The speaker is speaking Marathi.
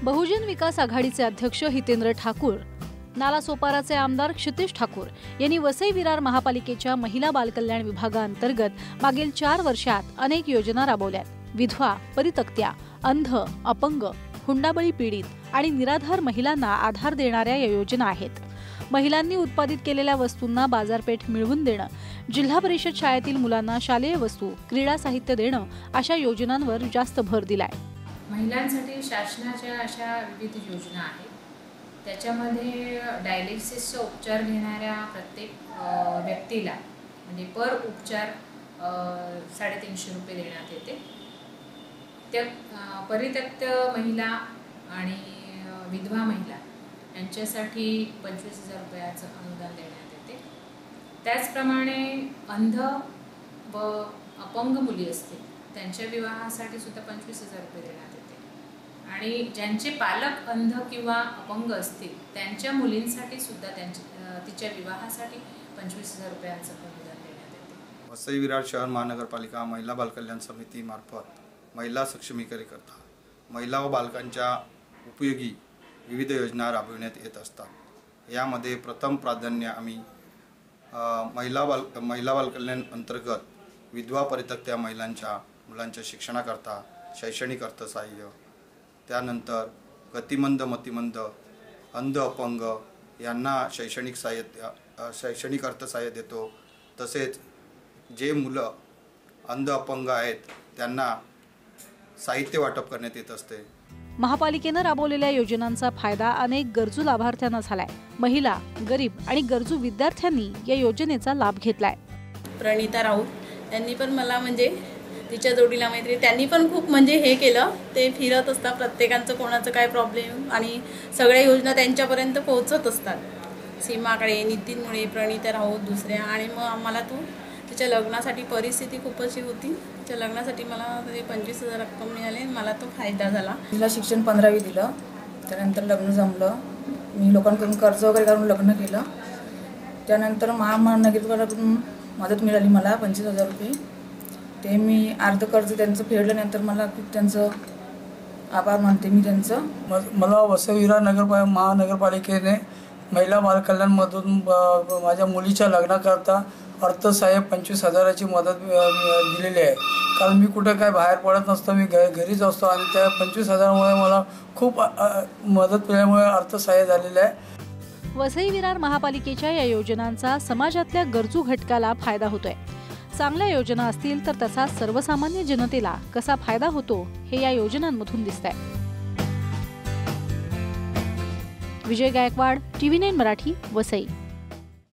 बहुजन विकास आघाडीचे अध्यक्ष हितेंद्र ठाकूर, नालासोपाराचे आमदार क्षितिश ठाकूर यांनी वसई विरार महापालिकेच्या महिला बालकल्याण विभागाअंतर्गत मागील 4 वर्षात अनेक योजना राबवल्यात। विधवा, परितक्त्या, अंध, अपंग, हुंडाबळी पीडित आणि निराधार महिलांना आधार देणाऱ्या या योजना आहेत। महिलांनी उत्पादित केलेल्या वस्तूंना बाजारपेठ मिळवून देणं, जिल्हा परिषद शाळेतील मुलांना शालेय वस्तू, क्रीडा साहित्य देणं अशा योजनांवर जास्त भर दिलाय। महिलांसाठी शासनाच्या अशा विविध योजना आहेत। त्याच्यामध्ये डायलिसिसचा उपचार घेणाऱ्या प्रत्येक व्यक्तीला म्हणजे पर उपचार 350 रुपये देण्यात येते। त्या परित्यक्त महिला आणि विधवा महिला यांच्यासाठी 25,000 रुपयाचं अनुदान देण्यात येते। त्याचप्रमाणे अंध व अपंग मुली असतील त्यांच्या विवाहासाठी सुद्धा 25,000 रुपये देण्यात येते आणि ज्यांचे पालक अंध किंवा अपंग असतील त्यांच्या मुलींसाठी सुद्धा तिच्या विवाहासाठी 25,000 रुपयांचं अनुदान देण्यात येते। वसई विरार शहर महानगरपालिका महिला बालकल्याण समिती मार्फत महिला सक्षमीकरता महिला व बालकांच्या उपयोगी विविध योजना राबविण्यात येत असतात। यामध्ये प्रथम प्राधान्य आम्ही महिला बालकल्याण अंतर्गत विधवा परित्यक्त्या महिलांच्या मुलांच्या शिक्षणाकरता शैक्षणिक अर्थसहाय्य, त्यानंतर गतिमंद मतिमंद अंध अपंग यांना शैक्षणिक अर्थसहाय्य देतो। तसेच जे मुलं अंध अपंग आहेत त्यांना साहित्य वाटप करण्यात येत असते। महापालिकेनं राबवलेल्या योजनांचा फायदा अनेक गरजू लाभार्थ्यांना झालाय। महिला, गरीब आणि गरजू विद्यार्थ्यांनी या योजनेचा लाभ घेतलाय। प्रणिता राऊत त्यांनी पण मला म्हणजे तिच्या जोडीला मैत्री त्यांनी पण खूप म्हणजे हे केलं। ते फिरत असतात प्रत्येकांचं कोणाचं काय प्रॉब्लेम आणि सगळ्या योजना त्यांच्यापर्यंत पोहोचत असतात। सीमाकडे, नितीनमुळे, प्रणिता राऊत दुसऱ्या आणि मग आम्हाला तिच्या लग्नासाठी परिस्थिती खूप अशी होती। तिच्या लग्नासाठी मला 25,000 रक्कम मिळाली, मला तो फायदा झाला। तिला शिक्षण 15वी दिलं, त्यानंतर लग्न जमलं। मी लोकांकडून कर्ज वगैरे काढून लग्न केलं। त्यानंतर महानगरपालिकेकडून मदत मिळाली मला 25,000 रुपये। ते मी अर्ध कर्ज त्यांचं फेडल्यानंतर मला खूप त्यांचं आभार मानते मी त्यांचं। मला वसई विरार महानगरपालिकेने महिला बालकल्याणमधून माझ्या मुलीच्या लग्नाकरता अर्थसहाय्य 25,000ची मदत दिलेली आहे। कारण मी कुठे काय बाहेर पडत नसतो, मी घरीच असतो आणि त्या 25,000मुळे मला खूप मदत मिळाल्यामुळे अर्थसहाय्य झालेलं आहे। वसई विरार महापालिकेच्या या योजनांचा समाजातल्या गरजू घटकाला फायदा होतोय। चांगल्या योजना असतील तर त्याचा सर्वसामान्य जनतेला कसा फायदा होतो हे या योजनांमधून दिसतंय। विजय गायकवाड, TV9 मराठी, वसई।